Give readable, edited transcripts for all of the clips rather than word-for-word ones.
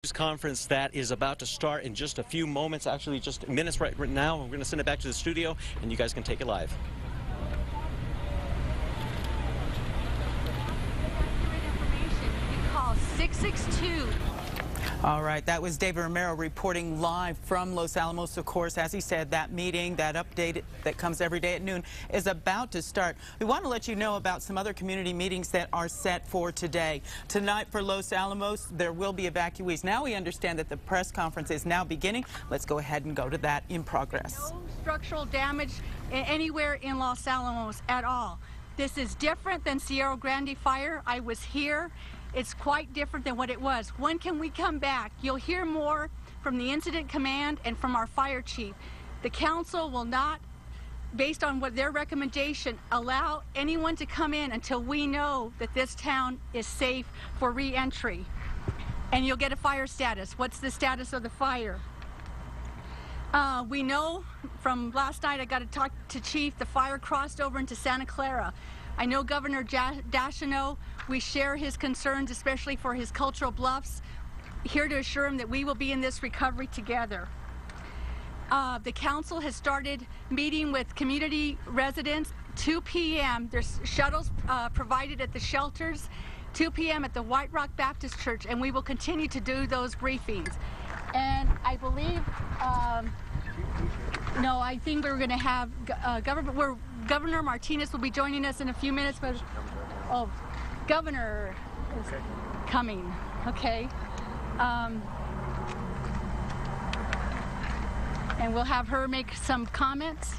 Conference that is about to start in just a few moments, actually just minutes right now. We're going to send it back to the studio and you guys can take it live. Call 662. All right, that was David Romero reporting live from Los Alamos. Of course, as he said, that meeting, that update that comes every day at noon is about to start. We want to let you know about some other community meetings that are set for today. Tonight for Los Alamos, there will be evacuees. Now we understand that the press conference is now beginning. Let's go ahead and go to that in progress. No structural damage anywhere in Los Alamos at all. This is different than Sierra Grande fire. I was here. It's quite different than what it was. When can we come back? You'll hear more from the incident command and from our fire chief. The council will not, based on what their recommendation, allow anyone to come in until we know that this town is safe for re-entry. And you'll get a fire status. What's the status of the fire? We know from last night, I got to talk to Chief, the fire crossed over into Santa Clara. I know Governor Daschino, we share his concerns, especially for his cultural bluffs. Here to assure him that we will be in this recovery together. The council has started meeting with community residents. 2 p.m. There's shuttles provided at the shelters. 2 p.m. at the White Rock Baptist Church, and we will continue to do those briefings. And I believe, no, I think we're going to have Governor Martinez will be joining us in a few minutes, but Governor is coming. Okay. And we'll have her make some comments.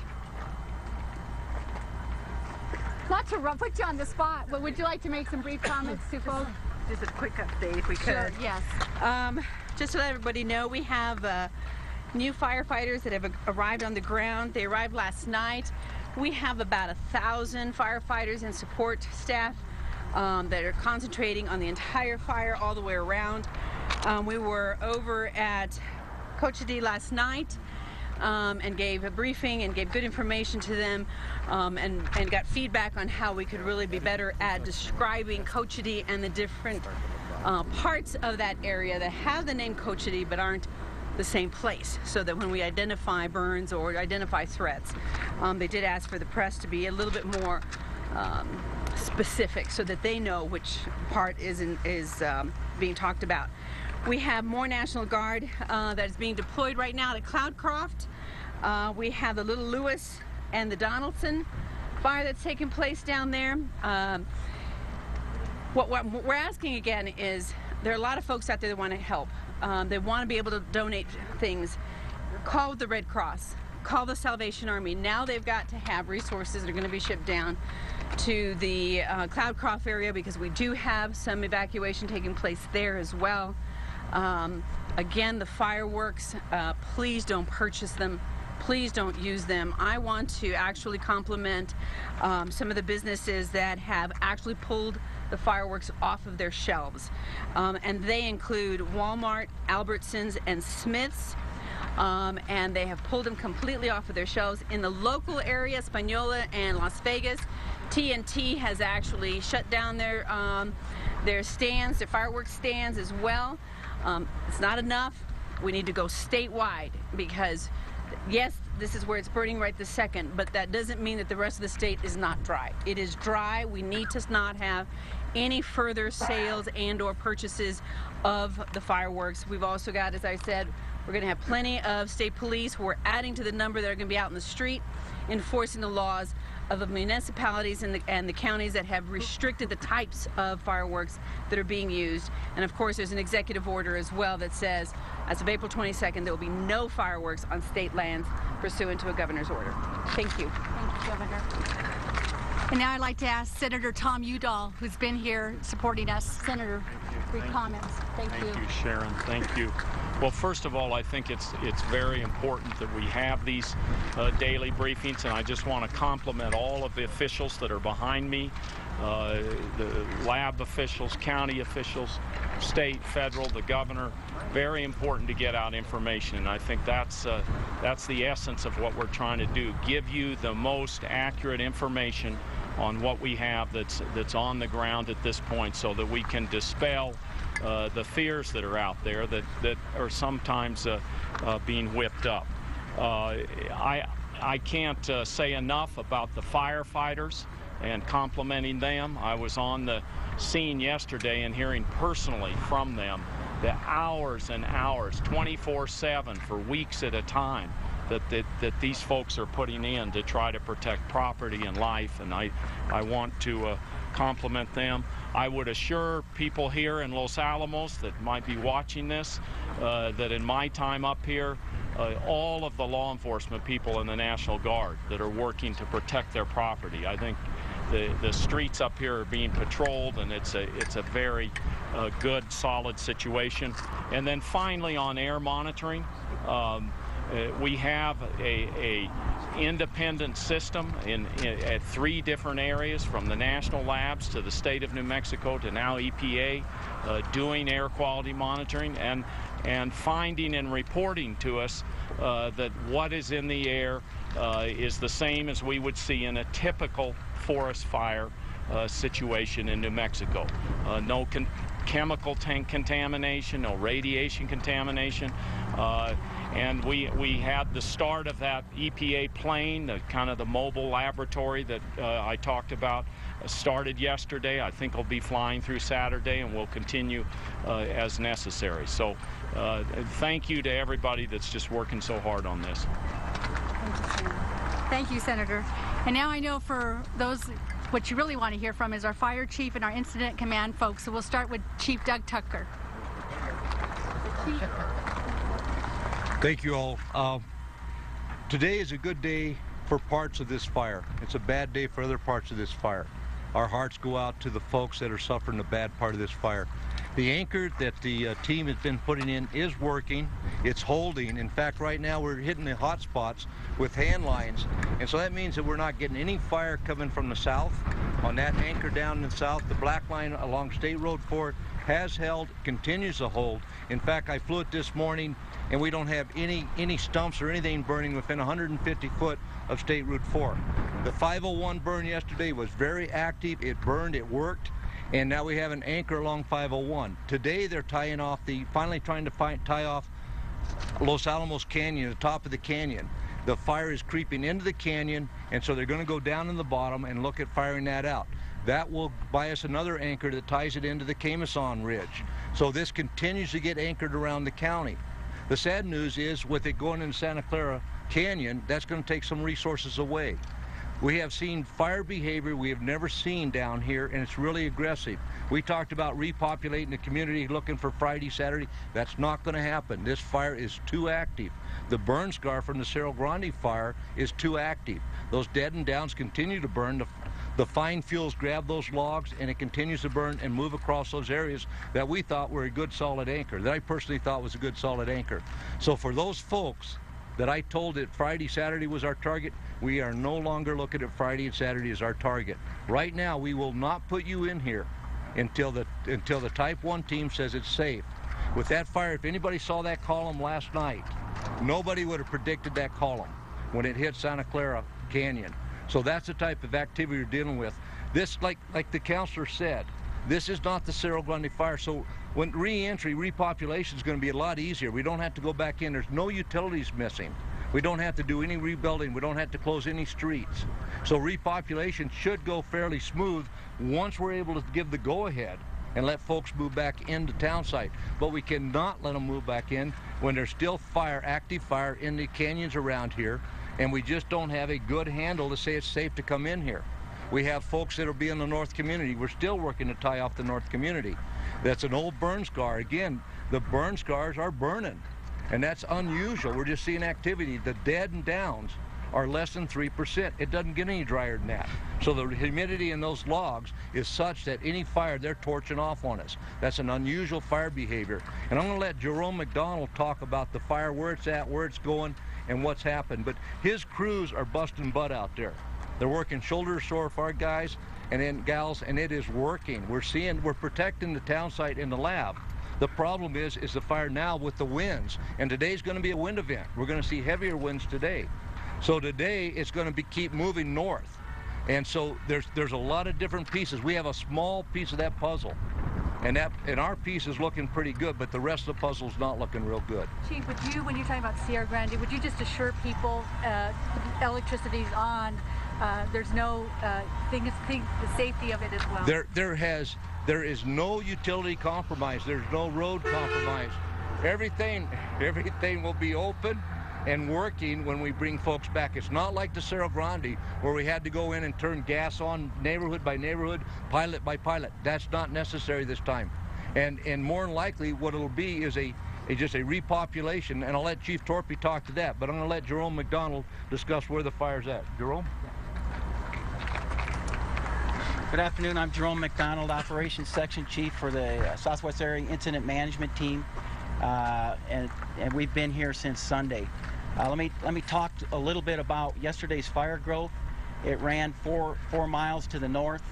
Not to put you on the spot, but would you like to make some brief comments to folks? Just a quick update, if we could. Sure, yes. Just to let everybody know, we have new firefighters that have arrived on the ground. They arrived last night. We have about 1,000 firefighters and support staff that are concentrating on the entire fire all the way around. We were over at Conchas last night and gave a briefing and gave good information to them and got feedback on how we could really be better at describing Conchas and the different parts of that area that have the name Conchas but aren't the same place, so that when we identify burns or identify threats, they did ask for the press to be a little bit more specific so that they know which part is being talked about. We have more National Guard that is being deployed right now to Cloudcroft. We have the Little Lewis and the Donaldson fire that's taking place down there. What we're asking again is there are a lot of folks out there that want to help. They want to be able to donate things. Call the Red Cross. Call the Salvation Army. Now they've got to have resources that are going to be shipped down to the Cloudcroft area, because we do have some evacuation taking place there as well. Again, the fireworks, please don't purchase them. Please don't use them. I want to actually compliment some of the businesses that have actually pulled the fireworks off of their shelves. And they include Walmart, Albertsons, and Smith's. And they have pulled them completely off of their shelves. In the local area, Española and Las Vegas, TNT has actually shut down their stands, their fireworks stands as well. It's not enough. We need to go statewide, because yes, this is where it's burning right this second, but that doesn't mean that the rest of the state is not dry. It is dry. We need to not have any further sales and or purchases of the fireworks. We've also got, as I said, we're going to have plenty of state police. We're adding to the number that are going to be out in the street enforcing the laws of the municipalities and the counties that have restricted the types of fireworks that are being used. And of course, there's an executive order as well that says, as of April 22nd, there will be no fireworks on state lands pursuant to a governor's order. Thank you. Thank you, Governor. And now I'd like to ask Senator Tom Udall, who's been here supporting us. Senator, brief comments. Thank you. Thank you, Sharon. Thank you. Well, first of all, I think it's very important that we have these daily briefings, and I just want to compliment all of the officials that are behind me, the lab officials, county officials, state, federal, the governor. Very important to get out information, and I think that's the essence of what we're trying to do, give you the most accurate information what we have that's on the ground at this point, so that we can dispel the fears that are out there that are sometimes being whipped up. I can't say enough about the firefighters and complimenting them. I was on the scene yesterday and hearing personally from them the hours and hours, 24/7 for weeks at a time, that these folks are putting in to try to protect property and life, and I want to compliment them. I would assure people here in Los Alamos that might be watching this that in my time up here, all of the law enforcement people in the National Guard that are working to protect their property. I think the streets up here are being patrolled, and it's a very good, solid situation. And then finally, on air monitoring, we have a independent system at 3 different areas, from the national labs to the state of New Mexico to now EPA, doing air quality monitoring and finding and reporting to us that what is in the air is the same as we would see in a typical forest fire situation in New Mexico. No chemical contamination, no radiation contamination. And we had the start of that EPA plane, kind of the mobile laboratory that I talked about, started yesterday. I think it'll be flying through Saturday, and will continue as necessary. So thank you to everybody that's just working so hard on this. Thank you, Senator. And now I know for those, what you really want to hear from is our fire chief and our incident command folks. So we'll start with Chief Doug Tucker. Thank you all. Today is a good day for parts of this fire. It's a bad day for other parts of this fire. Our hearts go out to the folks that are suffering the bad part of this fire. The anchor that the team has been putting in is working. It's holding. In fact, right now we're hitting the hot spots with hand lines. And so that means that we're not getting any fire coming from the south. On that anchor down in the south, the black line along State Road 4 has held, continues to hold. In fact, I flew it this morning, and we don't have any stumps or anything burning within 150 foot of State Route 4. The 501 burn yesterday was very active. It burned, it worked, and now we have an anchor along 501. Today they're tying off finally trying to tie off Los Alamos Canyon, the top of the canyon. The fire is creeping into the canyon, and so they're going to go down in the bottom and look at firing that out. That will buy us another anchor that ties it into the Camoson Ridge. So this continues to get anchored around the county. The sad news is, with it going in Santa Clara Canyon, that's going to take some resources away. We have seen fire behavior we have never seen down here, and it's really aggressive. We talked about repopulating the community, looking for Friday, Saturday. That's not going to happen. This fire is too active. The burn scar from the Cerro Grande fire is too active. Those dead and downs continue to burn. The fine fuels grab those logs, and it continues to burn and move across those areas that we thought were a good solid anchor, that I personally thought was a good solid anchor. So for those folks that I told that Friday, Saturday was our target, we are no longer looking at Friday and Saturday as our target. Right now, we will not put you in here until the Type 1 team says it's safe. With that fire, if anybody saw that column last night, nobody would have predicted that column when it hit Santa Clara Canyon. So that's the type of activity you're dealing with. This, like the counselor said, this is not the Cerro Grande fire. So when re-entry, repopulation is going to be a lot easier. We don't have to go back in. There's no utilities missing. We don't have to do any rebuilding. We don't have to close any streets. So repopulation should go fairly smooth once we're able to give the go-ahead and let folks move back into town site. But we cannot let them move back in when there's still fire, active fire in the canyons around here, and we just don't have a good handle to say it's safe to come in here. We have folks that will be in the north community. We're still working to tie off the north community. That's an old burn scar. Again, the burn scars are burning, and that's unusual. We're just seeing activity. The dead and downs are less than 3%. It doesn't get any drier than that. So the humidity in those logs is such that any fire, they're torching off on us. That's an unusual fire behavior. And I'm going to let Jerome McDonald talk about the fire, where it's at, where it's going, and what's happened. But his crews are busting butt out there. They're working shoulder to shore for our guys and then gals, and it is working. We're protecting the town site in the lab. The problem is the fire now with the winds, and today's going to be a wind event. We're going to see heavier winds today. So today it's going to keep moving north, And so there's a lot of different pieces. We have a small piece of that puzzle. And our piece is looking pretty good, but the rest of the puzzle's not looking real good. Chief, when you're talking about Sierra Grande, would you just assure people electricity's on? There's no the safety of it as well. There is no utility compromise. There's no road compromise. Everything will be open and working when we bring folks back. It's not like the Sierra Grande where we had to go in and turn gas on neighborhood by neighborhood, pilot by pilot. That's not necessary this time. And more than likely what it'll be is just a repopulation, and I'll let Chief Torpy talk to that, but I'm going to let Jerome McDonald discuss where the fire's at. Jerome? Good afternoon. I'm Jerome McDonald, Operations Section Chief for the Southwest Area Incident Management Team, and we've been here since Sunday. Let me talk a little bit about yesterday's fire growth. It ran four miles to the north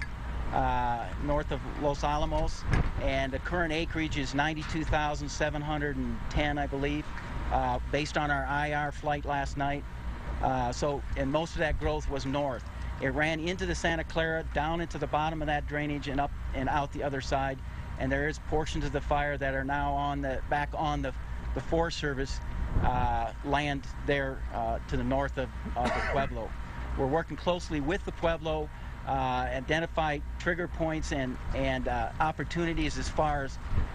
of Los Alamos, and the current acreage is 92,710, I believe, based on our IR flight last night. And most of that growth was north. It ran into the Santa Clara, down into the bottom of that drainage, and up and out the other side. And there is portions of the fire that are now back on the Forest Service land there to the north of the Pueblo. We're working closely with the Pueblo, identify trigger points and opportunities as far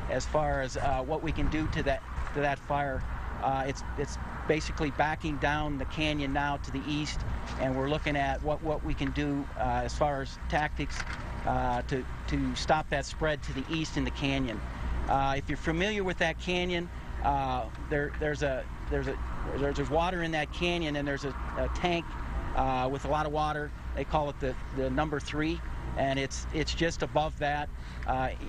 as what we can do to that fire. It's basically backing down the canyon now to the east, and we're looking at what we can do as far as tactics to stop that spread to the east in the canyon. If you're familiar with that canyon, there's water in that canyon, and there's a tank with a lot of water. They call it the number 3, and it's just above that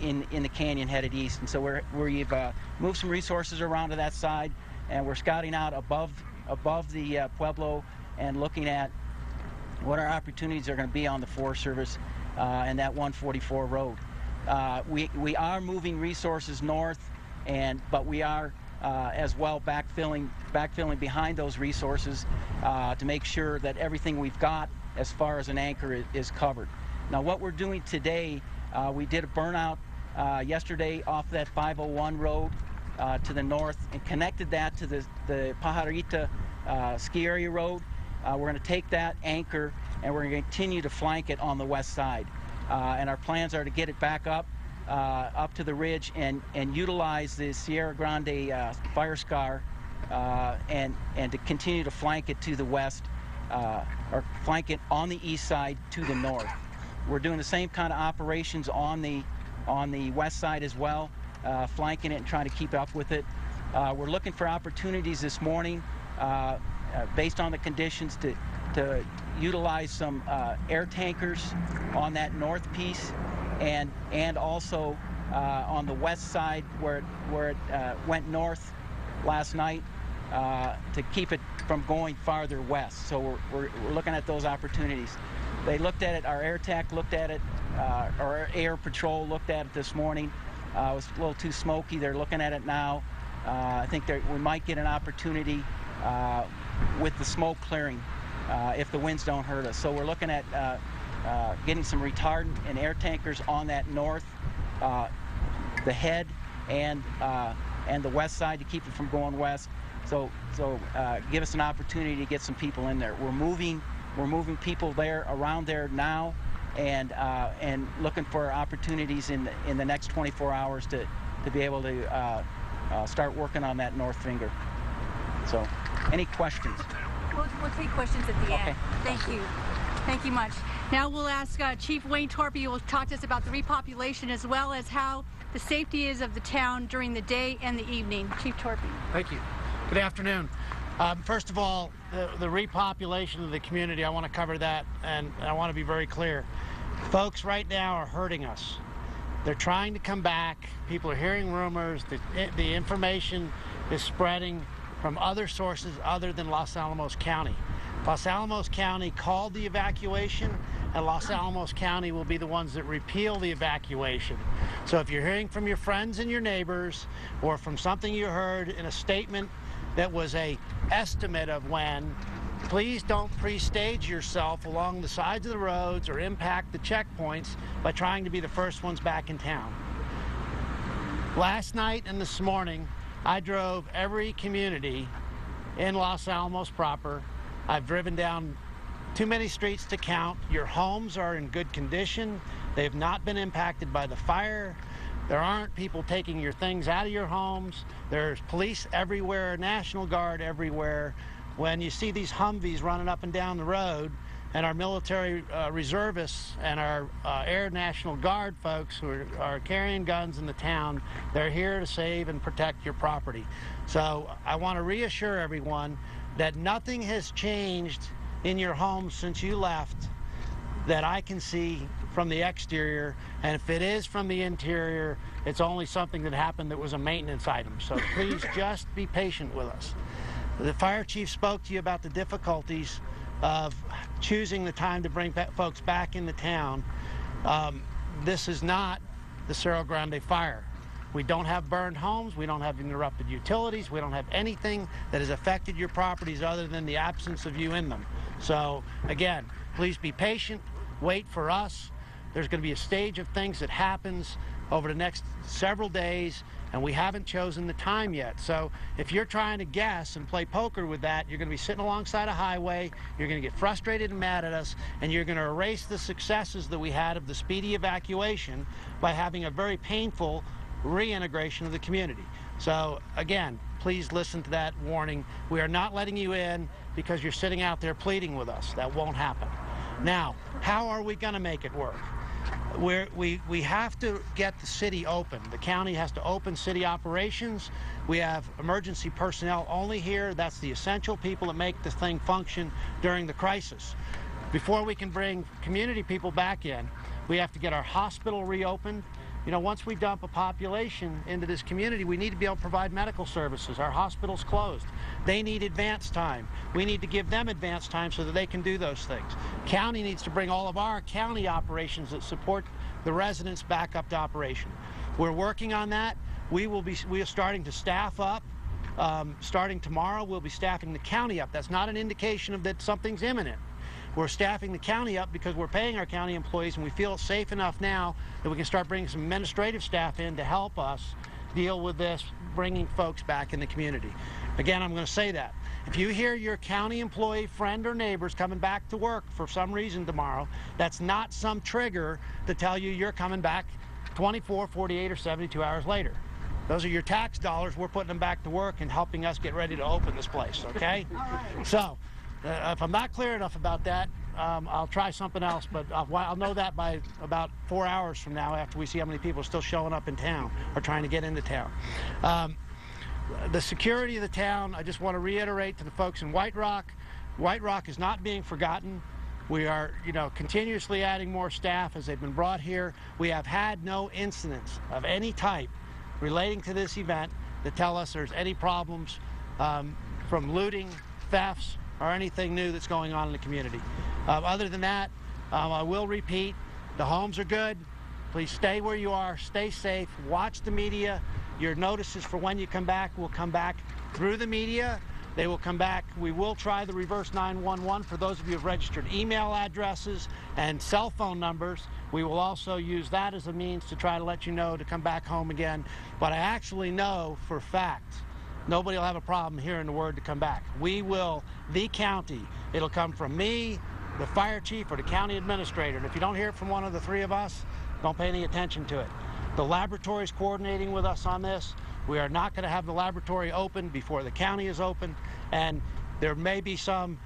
in the canyon headed east. And so we've moved some resources around to that side, and we're scouting out above the Pueblo and looking at what our opportunities are going to be on the Forest Service and that 144 road. We are moving resources north, but we are as well backfilling behind those resources to make sure that everything we've got as far as an anchor is covered. Now, what we're doing today, we did a burnout yesterday off that 501 road to the north and connected that to the Pajarita ski area road. We're going to take that anchor and we're going to continue to flank it on the west side. And our plans are to get it back up to the ridge and utilize the Sierra Grande fire scar and to continue to flank it to the west, or flank it on the east side to the north. We're doing the same kind of operations on the west side as well, flanking it and trying to keep up with it. We're looking for opportunities this morning based on the conditions to utilize some air tankers on that north piece, and also on the west side where it went north last night to keep it from going farther west. So we're looking at those opportunities. They looked at it, our air tac looked at it, our air patrol looked at it this morning. It was a little too smoky. They're looking at it now. I think we might get an opportunity with the smoke clearing if the winds don't hurt us. So we're looking at getting some retardant and air tankers on that north, the head, and the west side to keep it from going west. So give us an opportunity to get some people in there. We're moving people there around there now, and looking for opportunities in the next 24 hours to be able to start working on that north finger. So, any questions? We'll take questions at the end. Thank you. Thank you much. Now we'll ask Chief Wayne Torpy, who will talk to us about the repopulation as well as how the safety is of the town during the day and the evening. Chief Torpy. Thank you. Good afternoon. First of all, the repopulation of the community, I want to cover that, and I want to be very clear. Folks right now are hurting us. They're trying to come back. People are hearing rumors. The information is spreading from other sources other than Los Alamos County. Los Alamos County called the evacuation, and Los Alamos County will be the ones that repeal the evacuation. So if you're hearing from your friends and your neighbors, or from something you heard in a statement that was an estimate of when, please don't pre-stage yourself along the sides of the roads or impact the checkpoints by trying to be the first ones back in town. Last night and this morning, I drove every community in Los Alamos proper. I've driven down too many streets to count. Your homes are in good condition. They have not been impacted by the fire. There aren't people taking your things out of your homes. There's police everywhere, National Guard everywhere. When you see these Humvees running up and down the road, and our military reservists and our Air National Guard folks who are carrying guns in the town, they're here to save and protect your property. So I want to reassure everyone that nothing has changed in your home since you left that I can see from the exterior, and if it is from the interior, it's only something that happened that was a maintenance item. So please just be patient with us. The fire chief spoke to you about the difficulties of choosing the time to bring folks back into town. This is not the Cerro Grande fire. We don't have burned homes, we don't have interrupted utilities, we don't have anything that has affected your properties other than the absence of you in them. So again, please be patient, wait for us. There's going to be a stage of things that happens over the next several days, and we haven't chosen the time yet. So if you're trying to guess and play poker with that, you're going to be sitting alongside a highway, you're going to get frustrated and mad at us, and you're going to erase the successes that we had of the speedy evacuation by having a very painful reintegration of the community. So again, please listen to that warning. We are not letting you in because you're sitting out there pleading with us. That won't happen. Now, how are we going to make it work? We have to get the city open. The county has to open city operations. We have emergency personnel only here. That's the essential people that make this thing function during the crisis. Before we can bring community people back in, we have to get our hospital reopened. You know, once we dump a population into this community, we need to be able to provide medical services. Our hospital's closed. They need advance time. We need to give them advance time so that they can do those things. County needs to bring all of our county operations that support the residents back up to operation. We're working on that. We are starting to staff up. Starting tomorrow, we'll be staffing the county up. That's not an indication of that something's imminent. We're staffing the county up because we're paying our county employees, and we feel it's safe enough now that we can start bringing some administrative staff in to help us deal with this, bringing folks back in the community. Again, I'm going to say that. If you hear your county employee, friend, or neighbors coming back to work for some reason tomorrow, that's not some trigger to tell you you're coming back 24, 48, or 72 hours later. Those are your tax dollars. We're putting them back to work and helping us get ready to open this place, okay? All right. So, if I'm not clear enough about that, I'll try something else, but I'll know that by about 4 hours from now after we see how many people are still showing up in town or trying to get into town. The security of the town, I just want to reiterate to the folks in White Rock is not being forgotten. We are, continuously adding more staff as they've been brought here. We have had no incidents of any type relating to this event that tell us there's any problems from looting, thefts, or anything new that's going on in the community. Other than that, I will repeat, the homes are good. Please stay where you are, stay safe, watch the media. Your notices for when you come back will come back through the media. They will come back. We will try the reverse 911 for those of you who have registered email addresses and cell phone numbers. We will also use that as a means to try to let you know to come back home again. But I actually know for fact nobody will have a problem hearing the word to come back. We will, the county, it'll come from me, the fire chief, or the county administrator. And if you don't hear it from one of the three of us, don't pay any attention to it. The laboratory is coordinating with us on this. We are not going to have the laboratory open before the county is open, and there may be some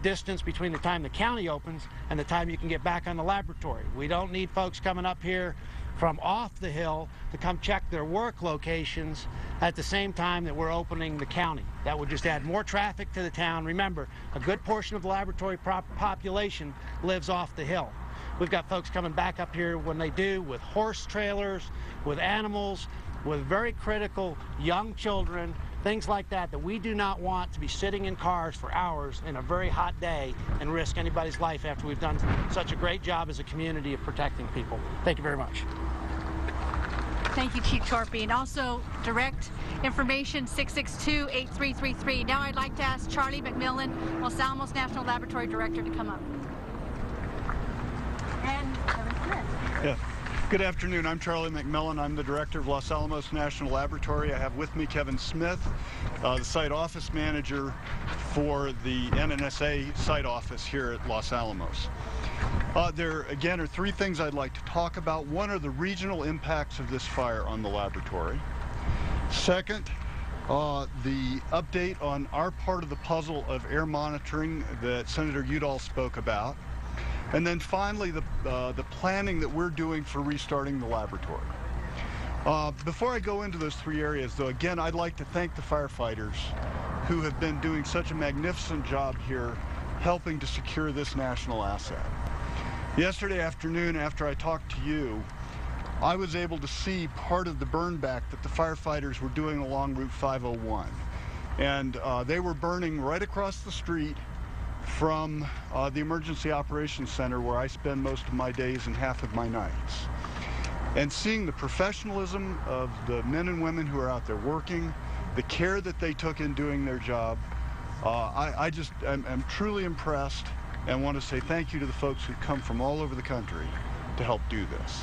distance between the time the county opens and the time you can get back on the laboratory. We don't need folks coming up here from off the hill to come check their work locations at the same time that we're opening the county. That would just add more traffic to the town. Remember, a good portion of the laboratory population lives off the hill. We've got folks coming back up here when they do with horse trailers, with animals, with very critical young children, things like that we do not want to be sitting in cars for hours in a very hot day and risk anybody's life after we've done such a great job as a community of protecting people. Thank you very much. Thank you, Chief Torpy. And also, direct information 662-8333. Now I'd like to ask Charlie McMillan, Los Alamos National Laboratory Director, to come up. And Kevin Smith. Yeah. Good afternoon. I'm Charlie McMillan. I'm the director of Los Alamos National Laboratory. I have with me Kevin Smith, the site office manager for the NNSA site office here at Los Alamos. There, again, are three things I'd like to talk about. One are the regional impacts of this fire on the laboratory. Second, the update on our part of the puzzle of air monitoring that Senator Udall spoke about. And then finally, the planning that we're doing for restarting the laboratory. Before I go into those three areas, though, again, I'd like to thank the firefighters who have been doing such a magnificent job here helping to secure this national asset. Yesterday afternoon, after I talked to you, I was able to see part of the burn back that the firefighters were doing along Route 501. And they were burning right across the street from the Emergency Operations Center, where I spend most of my days and half of my nights. And seeing the professionalism of the men and women who are out there working, the care that they took in doing their job, I'm truly impressed and want to say thank you to the folks who come from all over the country to help do this.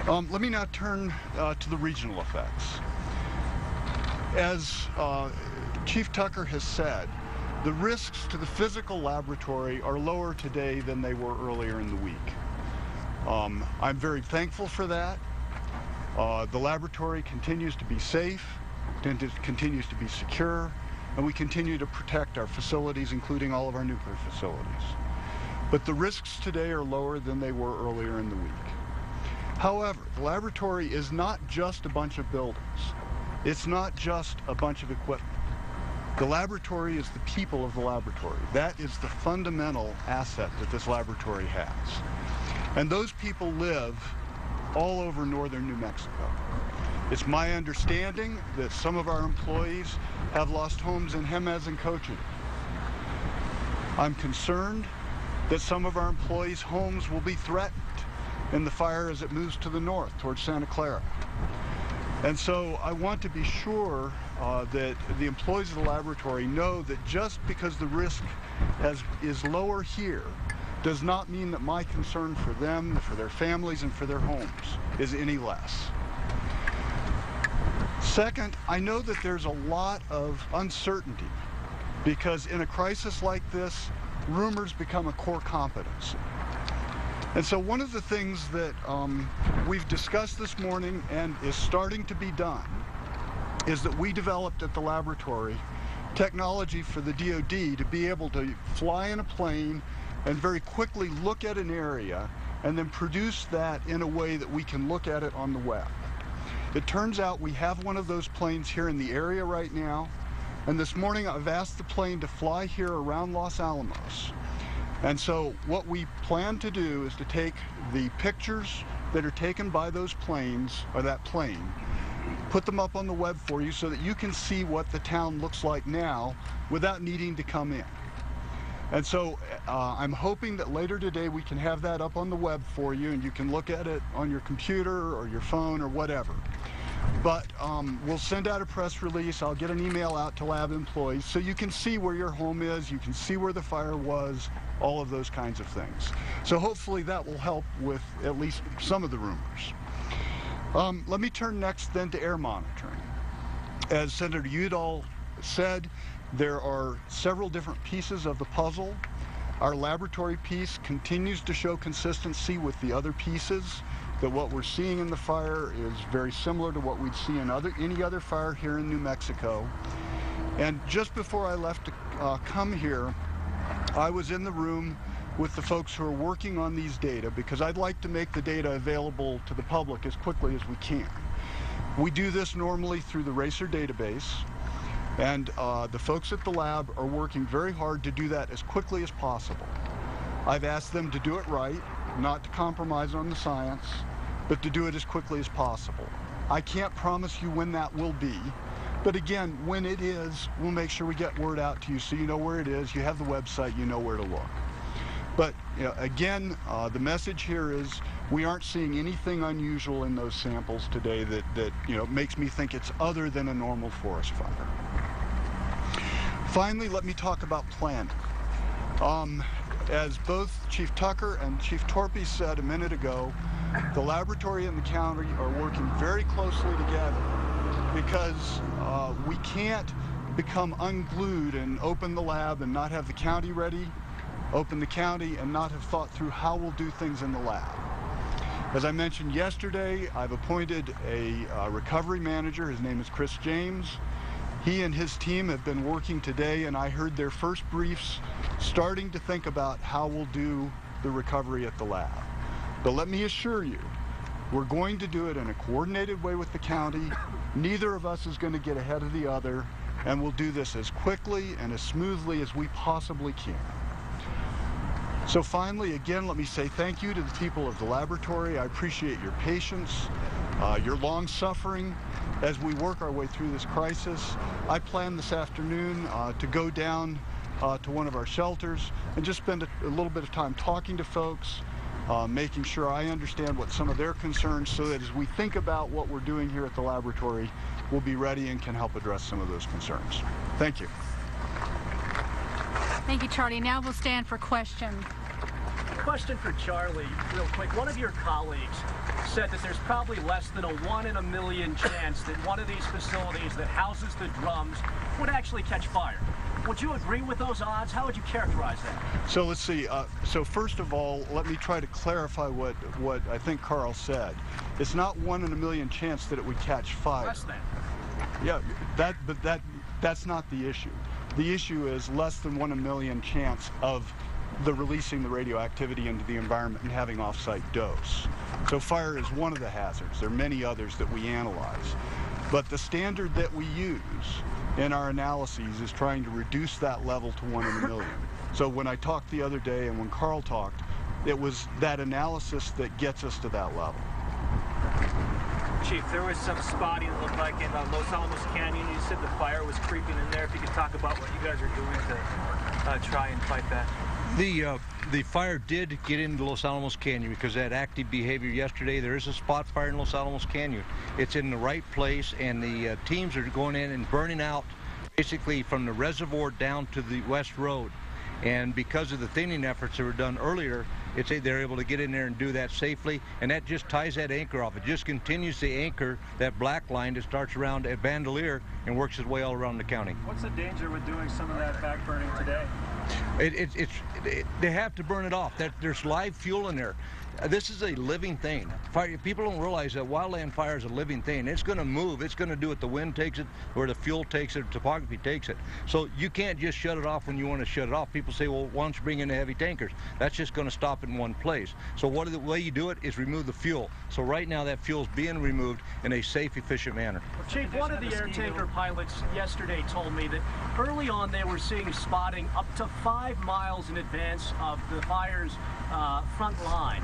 Let me now turn to the regional effects. As Chief Tucker has said, the risks to the physical laboratory are lower today than they were earlier in the week. I'm very thankful for that. The laboratory continues to be safe, continues to be secure, and we continue to protect our facilities, including all of our nuclear facilities. But the risks today are lower than they were earlier in the week. However, the laboratory is not just a bunch of buildings. It's not just a bunch of equipment. The laboratory is the people of the laboratory. That is the fundamental asset that this laboratory has. And those people live all over northern New Mexico. It's my understanding that some of our employees have lost homes in Jemez and Conchas. I'm concerned that some of our employees' homes will be threatened in the fire as it moves to the north towards Santa Clara. And so I want to be sure that the employees of the laboratory know that just because the risk is lower here does not mean that my concern for them, for their families, and for their homes is any less. Second, I know that there's a lot of uncertainty because in a crisis like this, rumors become a core competency. And so one of the things that we've discussed this morning and is starting to be done is that we developed at the laboratory technology for the DoD to be able to fly in a plane and very quickly look at an area and then produce that in a way that we can look at it on the web. It turns out we have one of those planes here in the area right now, and this morning I've asked the plane to fly here around Los Alamos. And so what we plan to do is to take the pictures that are taken by those planes, or that plane, put them up on the web for you so that you can see what the town looks like now without needing to come in. And so I'm hoping that later today we can have that up on the web for you and you can look at it on your computer or your phone or whatever. But we'll send out a press release. I'll get an email out to lab employees so you can see where your home is, you can see where the fire was, all of those kinds of things. So hopefully that will help with at least some of the rumors. Let me turn next then to air monitoring. As Senator Udall said, there are several different pieces of the puzzle. Our laboratory piece continues to show consistency with the other pieces, that what we're seeing in the fire is very similar to what we'd see in any other fire here in New Mexico. And just before I left to come here, I was in the room with the folks who are working on these data because I'd like to make the data available to the public as quickly as we can. We do this normally through the RACER database, and the folks at the lab are working very hard to do that as quickly as possible. I've asked them to do it right, not to compromise on the science, but to do it as quickly as possible. I can't promise you when that will be, but again, when it is, we'll make sure we get word out to you so you know where it is, you have the website, you know where to look. But again, the message here is We aren't seeing anything unusual in those samples today that makes me think it's other than a normal forest fire. Finally, let me talk about planning. As both Chief Tucker and Chief Torpy said a minute ago, the laboratory and the county are working very closely together because we can't become unglued and open the lab and not have the county ready, open the county and not have thought through how we'll do things in the lab. As I mentioned yesterday, I've appointed a recovery manager. His name is Chris James. He and his team have been working today, and I heard their first briefs starting to think about how we'll do the recovery at the lab. But let me assure you, we're going to do it in a coordinated way with the county. Neither of us is going to get ahead of the other, and we'll do this as quickly and as smoothly as we possibly can. So finally, again, let me say thank you to the people of the laboratory. I appreciate your patience, your long suffering as we work our way through this crisis. I plan this afternoon to go down to one of our shelters and just spend a little bit of time talking to folks, making sure I understand what some of their concerns, so that as we think about what we're doing here at the laboratory, we'll be ready and can help address some of those concerns. Thank you. Thank you, Charlie. Now we'll stand for questions. Question for Charlie, real quick. One of your colleagues said that there's probably less than a 1 in a million chance that one of these facilities that houses the drums would actually catch fire. Would you agree with those odds? How would you characterize that? So let's see. So first of all, let me try to clarify what I think Carl said. It's not 1 in a million chance that it would catch fire. Less than. Yeah, that's not the issue. The issue is less than 1 in a million chance of releasing the radioactivity into the environment and having off-site dose. So fire is one of the hazards. There are many others that we analyze. But the standard that we use in our analyses is trying to reduce that level to 1 in a million. So when I talked the other day and when Carl talked, it was that analysis that gets us to that level. Chief, there was some spotting that looked like in Los Alamos Canyon. You said the fire was creeping in there. If you could talk about what you guys are doing to try and fight that. The fire did get into Los Alamos Canyon because of that active behavior yesterday. There is a spot fire in Los Alamos Canyon. It's in the right place, and the teams are going in and burning out basically from the reservoir down to the West Road. And because of the thinning efforts that were done earlier, they're able to get in there and do that safely, and that just ties that anchor off. It just continues to anchor that black line that starts around a bandolier and works its way all around the county. What's the danger with doing some of that back burning today? They have to burn it off. There's live fuel in there. This is a living thing. Fire, people don't realize that wildland fire is a living thing. It's going to move. It's going to do what the wind takes it, or the fuel takes it, or topography takes it. So you can't just shut it off when you want to shut it off. People say, well, why don't you bring in the heavy tankers? That's just going to stop in one place. So the way you do it is remove the fuel. So right now that fuel is being removed in a safe, efficient manner. Well, Chief, one of the air tanker pilots yesterday told me that early on they were seeing spotting up to 5 miles in advance of the fire's front line.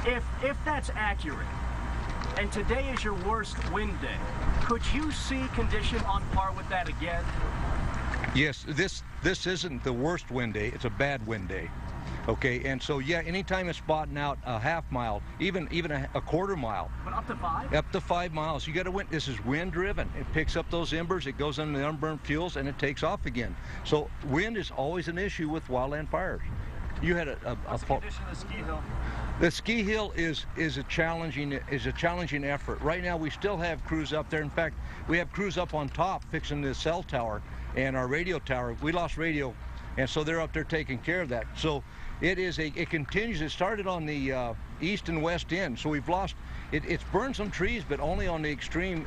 If that's accurate, and today is your worst wind day, could you see condition on par with that again? Yes, this isn't the worst wind day. It's a bad wind day. Okay, and so yeah, anytime it's spotting out a half mile, even a quarter mile. But up to 5? Up to 5 miles. You got to wind. This is wind driven. It picks up those embers, it goes into the unburned fuels, and it takes off again. So wind is always an issue with wildland fires. You had What's the condition of the ski hill? The ski hill is a challenging effort. Right now we still have crews up there. In fact, we have crews up on top fixing the cell tower and our radio tower. We lost radio, and so they're up there taking care of that. So it continues. It started on the east and west end. So we've lost. It's burned some trees, but only on the extreme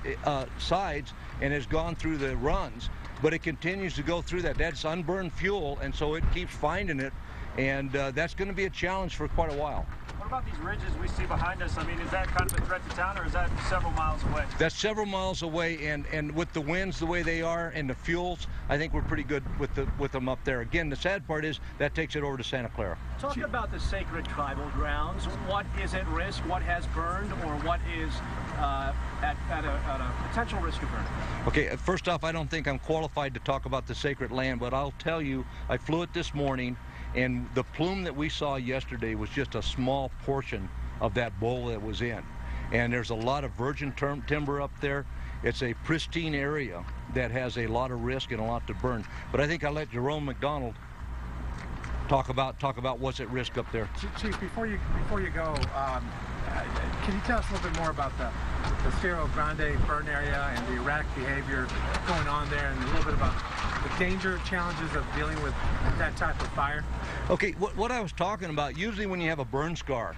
sides, and has gone through the runs. But it continues to go through that. That's unburned fuel, and so it keeps finding it. And that's going to be a challenge for quite a while. What about these ridges we see behind us? I mean, is that kind of a threat to town, or is that several miles away? That's several miles away, and with the winds the way they are and the fuels, I think we're pretty good with them up there. Again, the sad part is that takes it over to Santa Clara. Talk about the sacred tribal grounds. What is at risk? What has burned, or what is at a potential risk of burning? Okay, first off, I don't think I'm qualified to talk about the sacred land, but I'll tell you, I flew it this morning, and the plume that we saw yesterday was just a small portion of that bowl that was in. And there's a lot of virgin timber up there. It's a pristine area that has a lot of risk and a lot to burn. But I think I'll let Jerome McDonald talk about what's at risk up there. Chief, before you go, can you tell us a little bit more about the Cerro Grande burn area and the erratic behavior going on there, and a little bit about the danger challenges of dealing with that type of fire? Okay, what I was talking about, usually when you have a burn scar,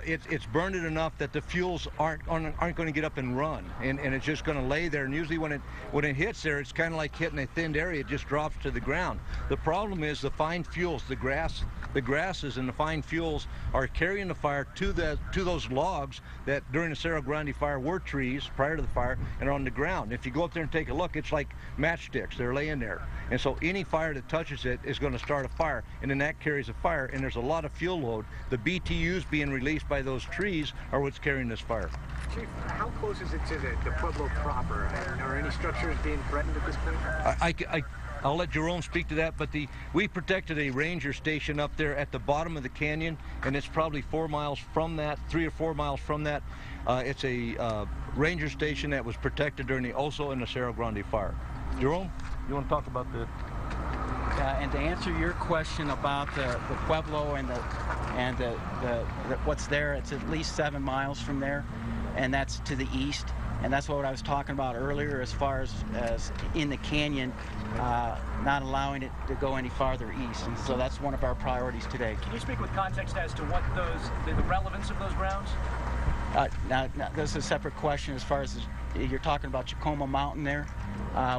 it's burned it enough that the fuels aren't going to get up and run, and it's just going to lay there. And usually when it hits there, it's kind of like hitting a thinned area. It just drops to the ground. The problem is the fine fuels, the grasses and the fine fuels are carrying the fire to those logs that during the Cerro Grande fire were trees prior to the fire and are on the ground. If you go up there and take a look, it's like matchsticks. They're laying there. And so any fire that touches it is going to start a fire, and then that carries a fire, and there's a lot of fuel load. The BTUs being released by those trees are what's carrying this fire. Chief, how close is it to the Pueblo proper? Are any structures being threatened at this point? I'll let Jerome speak to that, but we protected a ranger station up there at the bottom of the canyon, and it's probably 4 miles from that, 3 or 4 miles from that. It's a ranger station that was protected during the Oso and the Cerro Grande fire. Jerome, you want to talk about the... And to answer your question about the Pueblo and the what's there, it's at least 7 miles from there, and that's to the east. And that's what I was talking about earlier as far as in the canyon, not allowing it to go any farther east. And so that's one of our priorities today. Can you speak with context as to what the relevance of those grounds? Now, this is a separate question as far as you're talking about Chacoma Mountain there,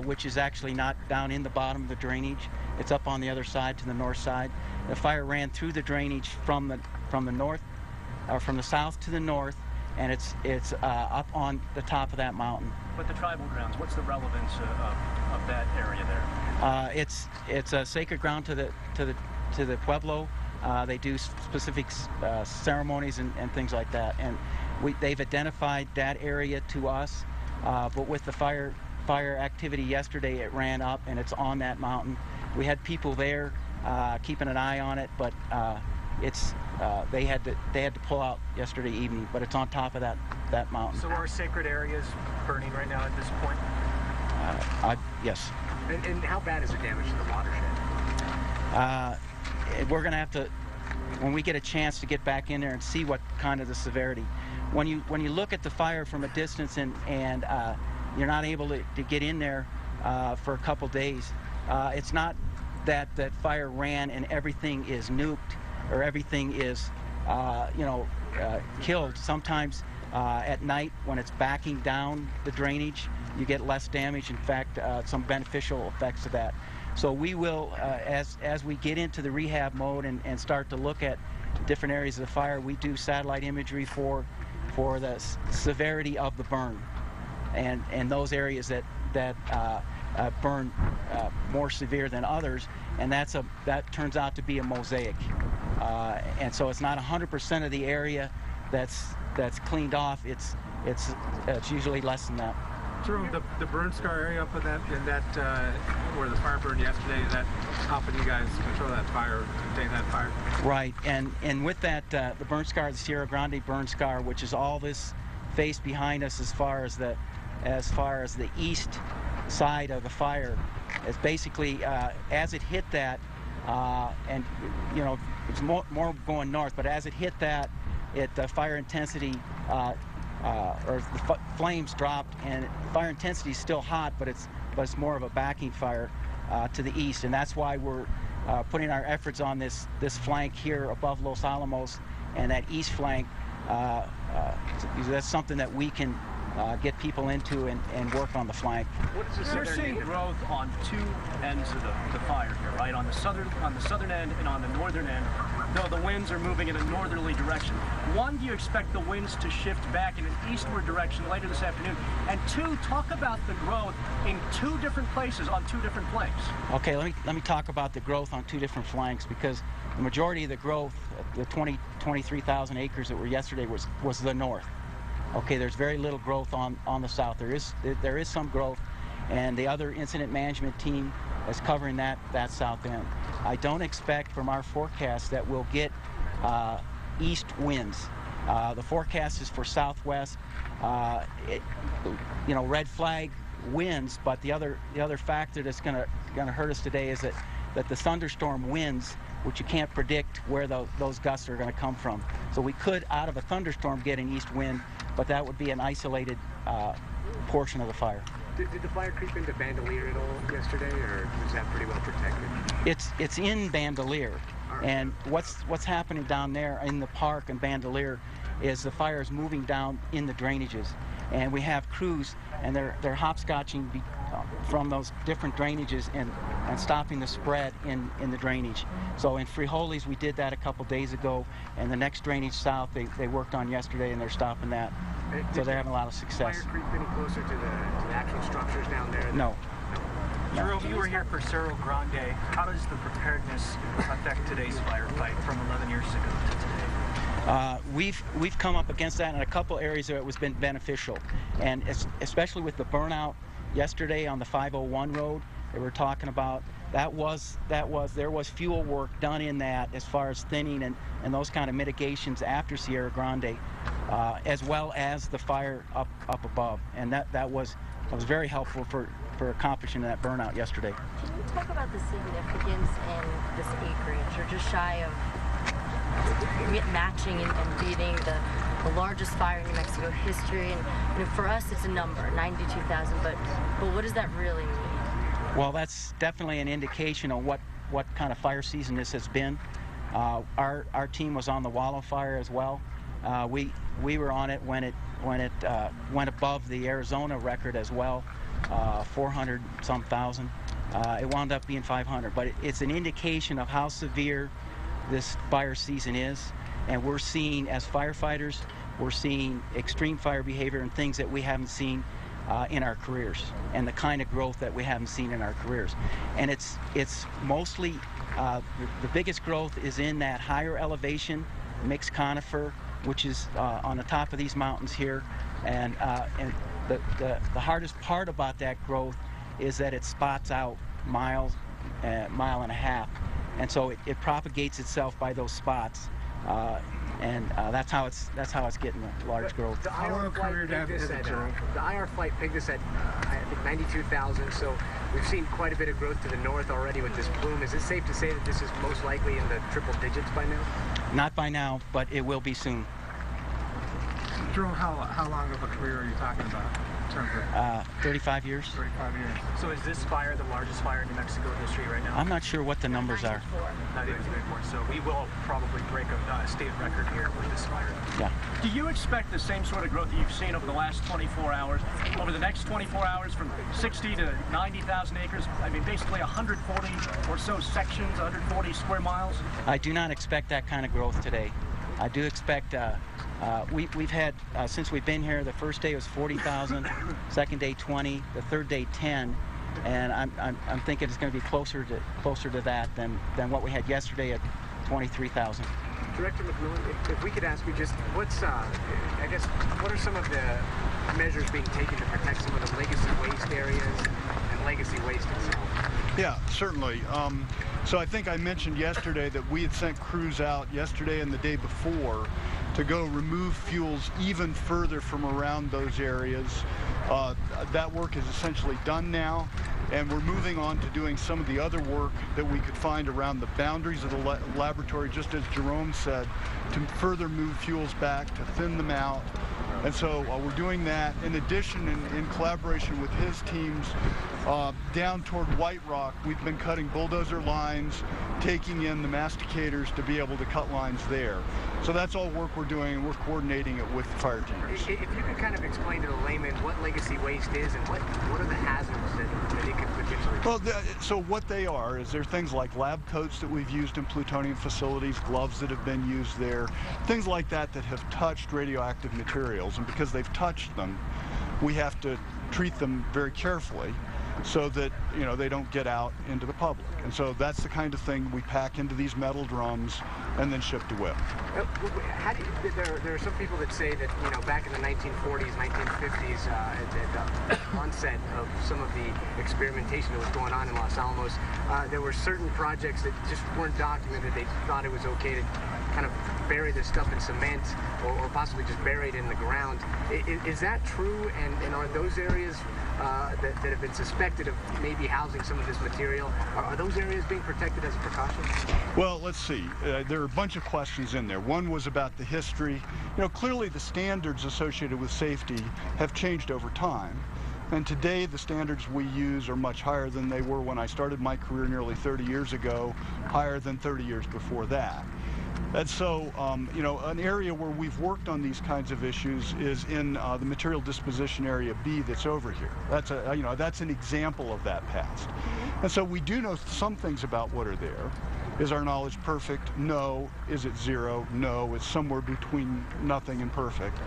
which is actually not down in the bottom of the drainage. It's up on the other side to the north side. The fire ran through the drainage from the north, or from the south to the north, and it's up on the top of that mountain. But the tribal grounds, what's the relevance of that area there? It's a sacred ground to the Pueblo. They do specific ceremonies and things like that, and they've identified that area to us. But with the fire activity yesterday, it ran up and it's on that mountain. We had people there keeping an eye on it, but they had to pull out yesterday evening. But it's on top of that mountain. So are sacred areas burning right now at this point? Yes. And how bad is the damage to the watershed? We're going to have to, when we get a chance to get back in there and see what kind of the severity. When you look at the fire from a distance and you're not able to get in there for a couple days, it's not that fire ran and everything is nuked or everything is killed. Sometimes at night when it's backing down the drainage, you get less damage. In fact, some beneficial effects of that. So we will, as we get into the rehab mode and start to look at different areas of the fire, we do satellite imagery for the severity of the burn, and those areas that burn more severe than others, and that turns out to be a mosaic, and so it's not 100% of the area that's cleaned off. It's usually less than that. Jerome, the burn scar area up in that where the fire burned yesterday, is that helping you guys control that fire, contain that fire? Right, and with that, the burn scar, the Cerro Grande burn scar, which is all this face behind us as far as the east side of the fire, is basically as it hit that, and it's more going north, but as it hit that, the fire intensity. Or the flames dropped, and fire intensity is still hot, but it's more of a backing fire to the east, and that's why we're putting our efforts on this flank here above Los Alamos, and that east flank. That's something that we can get people into and work on the flank. You're seeing growth on two ends of the fire here, right? On the southern end and on the northern end, though the winds are moving in a northerly direction. One, do you expect the winds to shift back in an eastward direction later this afternoon? And two, talk about the growth in two different places on two different flanks. Okay, let me talk about the growth on two different flanks, because the majority of the growth, the 23,000 acres that were yesterday, was the north. Okay, there's very little growth on the south. There is some growth, and the other incident management team is covering that south end. I don't expect from our forecast that we'll get east winds. The forecast is for southwest. Red flag winds, but the other factor that's going to hurt us today is that the thunderstorm winds, which you can't predict where those gusts are going to come from. So we could, out of a thunderstorm, get an east wind, but that would be an isolated portion of the fire. Did the fire creep into Bandelier at all yesterday, or was that pretty well protected? It's in Bandelier, and what's happening down there in the park in Bandelier is the fire is moving down in the drainages, and we have crews, and they're hopscotching from those different drainages and stopping the spread in the drainage. So in Frijoles we did that a couple days ago, and the next drainage south they worked on yesterday, and they're stopping that. So they're having a lot of success. Did the fire creep any closer to the actual structures down there? No. Jerome, you were here for Cerro Grande. How does the preparedness affect today's firefight from 11 years ago to today? We've come up against that in a couple areas where it was been beneficial, and especially with the burnout yesterday on the 501 road they were talking about. There was fuel work done in that as far as thinning and those kind of mitigations after Sierra Grande, as well as the fire up above, and that was very helpful for accomplishing that burnout yesterday. Can you talk about the significance in this acreage? You're just shy of matching and beating the largest fire in New Mexico history, and for us it's a number, 92,000, but what does that really mean? Well, that's definitely an indication of what kind of fire season this has been. Our team was on the Wallow fire as well. We were on it when it went above the Arizona record as well, 400-some thousand. It wound up being 500, but it's an indication of how severe this fire season is, and we're seeing, as firefighters, we're seeing extreme fire behavior and things that we haven't seen in our careers, and the kind of growth that we haven't seen in our careers. And it's mostly the biggest growth is in that higher elevation mixed conifer, which is on the top of these mountains here, and the hardest part about that growth is that it spots out mile and a half, and so it propagates itself by those spots, and that's how it's getting the large growth. The IR flight pegged this at I think 92,000. So we've seen quite a bit of growth to the north already with this plume. Is it safe to say that this is most likely in the triple digits by now? Not by now, but it will be soon. Jerome, how long of a career are you talking about? 35 years. 35 years. So is this fire the largest fire in New Mexico history right now? I'm not sure what the numbers are. Not even 94. So we will probably break a state record here with this fire. Yeah. Do you expect the same sort of growth that you've seen over the last 24 hours, over the next 24 hours, from 60 to 90,000 acres? I mean, basically 140 or so sections, 140 square miles? I do not expect that kind of growth today. I do expect, we've had, since we've been here, the first day was 40,000, second day 20, the third day 10, and I'm thinking it's going to be closer to that than what we had yesterday at 23,000. Director McMillan, if we could ask you just what are some of the measures being taken to protect some of the legacy waste areas and legacy waste itself? Yeah, certainly. So I think I mentioned yesterday that we had sent crews out yesterday and the day before to go remove fuels even further from around those areas. That work is essentially done now, and we're moving on to doing some of the other work that we could find around the boundaries of the laboratory, just as Jerome said, to further move fuels back, to thin them out. And so we're doing that. In addition, in collaboration with his teams, down toward White Rock, we've been cutting bulldozer lines, taking in the masticators to be able to cut lines there. So that's all work we're doing, and we're coordinating it with the fire teams. If you could kind of explain to the layman what legacy waste is and what are the hazards that it could potentially... Well, so what they are is they're things like lab coats that we've used in plutonium facilities, gloves that have been used there, things like that have touched radioactive materials, and because they've touched them, we have to treat them very carefully so that, you know, they don't get out into the public. And so that's the kind of thing we pack into these metal drums and then ship to WIP. There are some people that say that, you know, back in the 1940s, 1950s, at the onset of some of the experimentation that was going on in Los Alamos, there were certain projects that just weren't documented. They thought it was okay to kind of bury this stuff in cement or possibly just bury it in the ground. Is that true? And are those areas that have been suspected of maybe housing some of this material, are those areas being protected as a precaution? Well, let's see. There are a bunch of questions in there. One was about the history. You know, clearly the standards associated with safety have changed over time. And today the standards we use are much higher than they were when I started my career nearly 30 years ago, higher than 30 years before that. And so, you know, an area where we've worked on these kinds of issues is in the material disposition area B that's over here. That's that's an example of that past. And so we do know some things about what are there. Is our knowledge perfect? No. Is it zero? No. It's somewhere between nothing and perfect.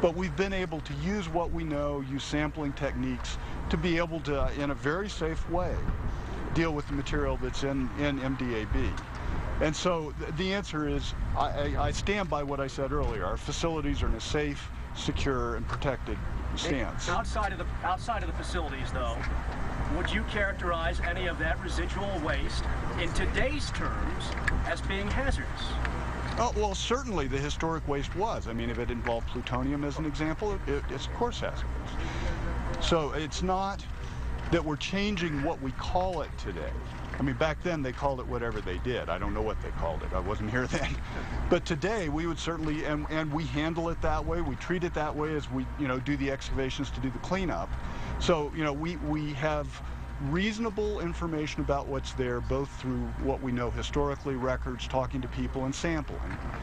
But we've been able to use what we know, use sampling techniques to be able to, in a very safe way, deal with the material that's in MDAB. And so the answer is, I stand by what I said earlier. Our facilities are in a safe, secure, and protected stance. Outside of the facilities, though, would you characterize any of that residual waste in today's terms as being hazardous? Oh, well, certainly the historic waste was. I mean, if it involved plutonium as an example, it's of course hazardous. So it's not that we're changing what we call it today. I mean, back then they called it whatever they did. I don't know what they called it. I wasn't here then. But today we would certainly, and we handle it that way. We treat it that way as we, do the excavations to do the cleanup. So, we have reasonable information about what's there, both through what we know historically, records, talking to people, and sampling.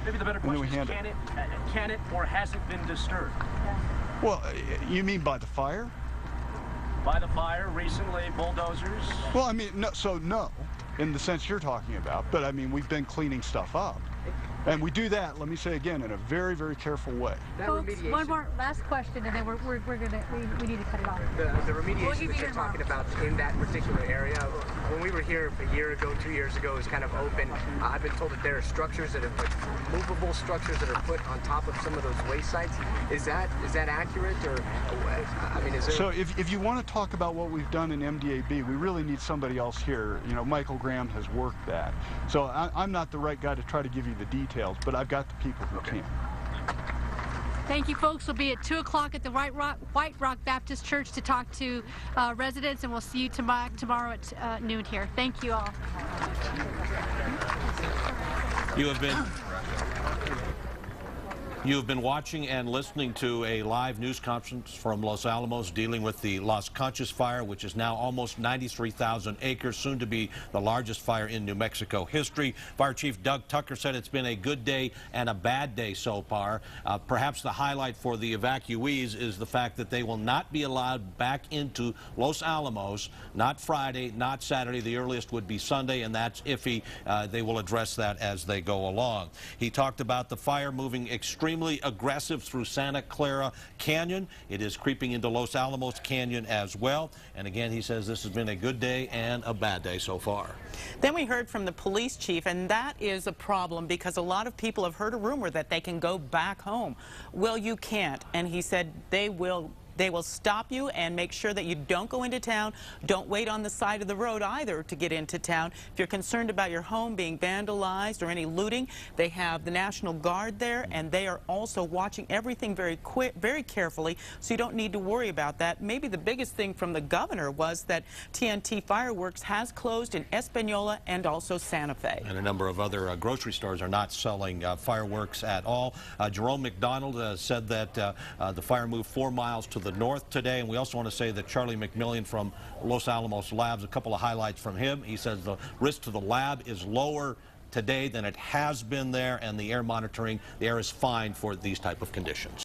Maybe the better question is, can it or has it been disturbed? Well, you mean by the fire? By the fire recently, bulldozers? Well, I mean, no, in the sense you're talking about, but I mean, we've been cleaning stuff up. And we do that, let me say again, in a very, very careful way. Folks, one more last question, and then we need to cut it off. The remediation that you're talking about in that particular area, when we were here a year ago, 2 years ago, it was kind of open. I've been told that there are structures that are movable structures that are put on top of some of those waste sites. Is that accurate, or I mean, is there? So if you want to talk about what we've done in MDAB, we really need somebody else here. Michael Graham has worked that. So I'm not the right guy to try to give you the details, but I've got the people who can. Thank you, folks. We'll be at 2 o'clock at the White Rock Baptist Church to talk to residents, and we'll see you tomorrow at noon here. Thank you all. You have been watching and listening to a live news conference from Los Alamos dealing with the Las Conchas fire, which is now almost 93,000 acres, soon to be the largest fire in New Mexico history. Fire Chief Doug Tucker said it's been a good day and a bad day so far. Perhaps the highlight for the evacuees is the fact that they will not be allowed back into Los Alamos, not Friday, not Saturday. The earliest would be Sunday, and that's iffy. They will address that as they go along. He talked about the fire moving extremely aggressive through Santa Clara Canyon. It is creeping into Los Alamos Canyon as well. And again, he says this has been a good day and a bad day so far. Then we heard from the police chief, and that is a problem because a lot of people have heard a rumor that they can go back home. Well, you can't. And he said they will stop you and make sure that you don't go into town. Don't wait on the side of the road either to get into town. If you're concerned about your home being vandalized or any looting, they have the National Guard there, and they are also watching everything very carefully, so you don't need to worry about that. Maybe the biggest thing from the governor was that TNT Fireworks has closed in Espanola and also Santa Fe. And a number of other grocery stores are not selling fireworks at all. Jerome McDonald said that the fire moved 4 miles to the north today, and we also want to say that Charlie McMillian from Los Alamos Labs, a couple of highlights from him. He says the risk to the lab is lower today than it has been there, and the air monitoring, the air is fine for these type of conditions.